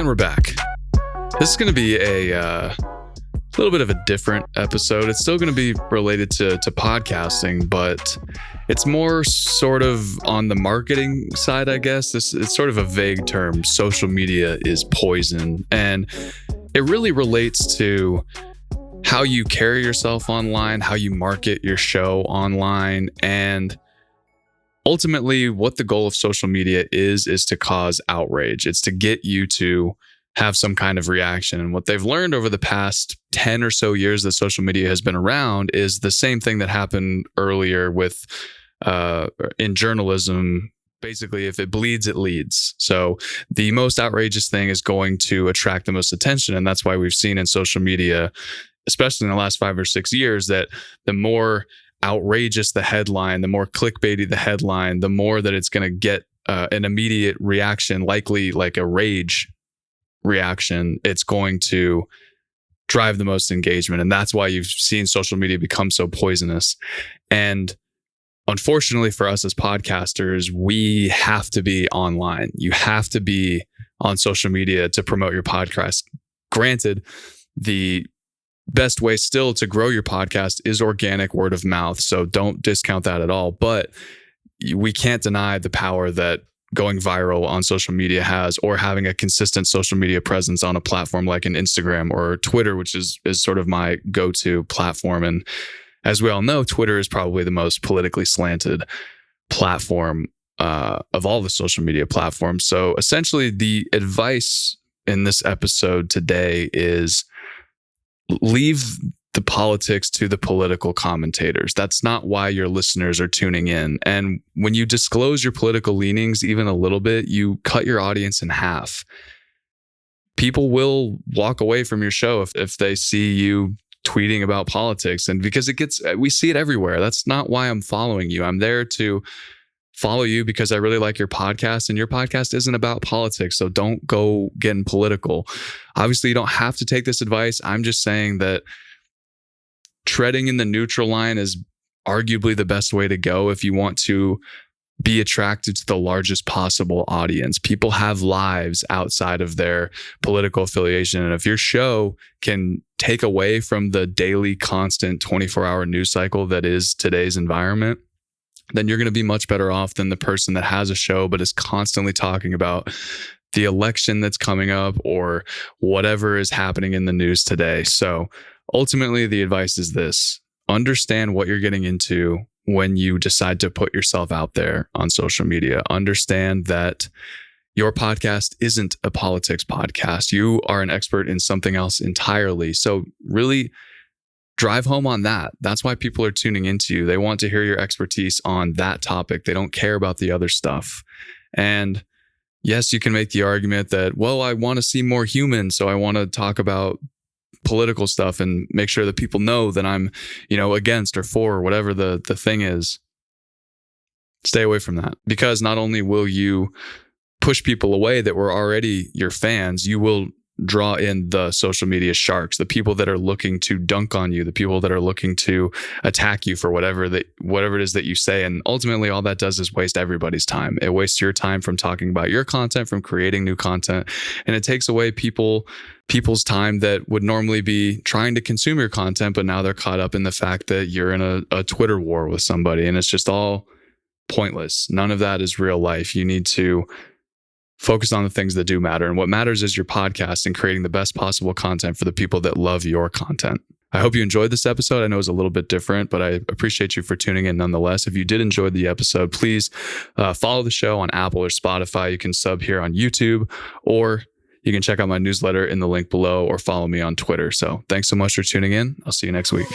And we're back. This is going to be a little bit of a different episode. It's still going to be related to podcasting, but it's more sort of on the marketing side, I guess. It's sort of a vague term. Social media is poison. And it really relates to how you carry yourself online, how you market your show online, and ultimately what the goal of social media is to cause outrage. It's to get you to have some kind of reaction. And what they've learned over the past 10 or so years that social media has been around is the same thing that happened earlier with in journalism. Basically, if it bleeds, it leads. So the most outrageous thing is going to attract the most attention. And that's why we've seen in social media, especially in the last 5 or 6 years, that the more outrageous the headline, the more clickbaity the headline, the more that it's going to get an immediate reaction, likely like a rage reaction. It's going to drive the most engagement. And that's why you've seen social media become so poisonous. And unfortunately for us as podcasters, we have to be online. You have to be on social media to promote your podcast. Granted, the best way still to grow your podcast is organic word of mouth. So don't discount that at all. But we can't deny the power that going viral on social media has, or having a consistent social media presence on a platform like an Instagram or Twitter, which is sort of my go-to platform. And as we all know, Twitter is probably the most politically slanted platform of all the social media platforms. So essentially the advice in this episode today is leave the politics to the political commentators. That's not why your listeners are tuning in. And when you disclose your political leanings even a little bit, you cut your audience in half. People will walk away from your show if they see you tweeting about politics. And because we see it everywhere. That's not why I'm following you. I'm there to follow you because I really like your podcast, and your podcast isn't about politics. So don't go getting political. Obviously, you don't have to take this advice. I'm just saying that treading in the neutral line is arguably the best way to go if you want to be attracted to the largest possible audience. People have lives outside of their political affiliation. And if your show can take away from the daily, constant 24-hour news cycle that is today's environment, then you're going to be much better off than the person that has a show but is constantly talking about the election that's coming up or whatever is happening in the news today. So ultimately, the advice is this: understand what you're getting into when you decide to put yourself out there on social media. Understand that your podcast isn't a politics podcast. You are an expert in something else entirely. So really drive home on that. That's why people are tuning into you. They want to hear your expertise on that topic. They don't care about the other stuff. And yes, you can make the argument that, well, I want to see more humans, so I want to talk about political stuff and make sure that people know that I'm, against or for or whatever the thing is. Stay away from that, because not only will you push people away that were already your fans, you will draw in the social media sharks, the people that are looking to dunk on you, the people that are looking to attack you for whatever it is that you say. And ultimately, all that does is waste everybody's time. It wastes your time from talking about your content, from creating new content, and it takes away people's time that would normally be trying to consume your content, but now they're caught up in the fact that you're in a Twitter war with somebody, and it's just all pointless. None of that is real life. You need to focus on the things that do matter. And what matters is your podcast and creating the best possible content for the people that love your content. I hope you enjoyed this episode. I know it's a little bit different, but I appreciate you for tuning in nonetheless. If you did enjoy the episode, please follow the show on Apple or Spotify. You can sub here on YouTube, or you can check out my newsletter in the link below, or follow me on Twitter. So thanks so much for tuning in. I'll see you next week.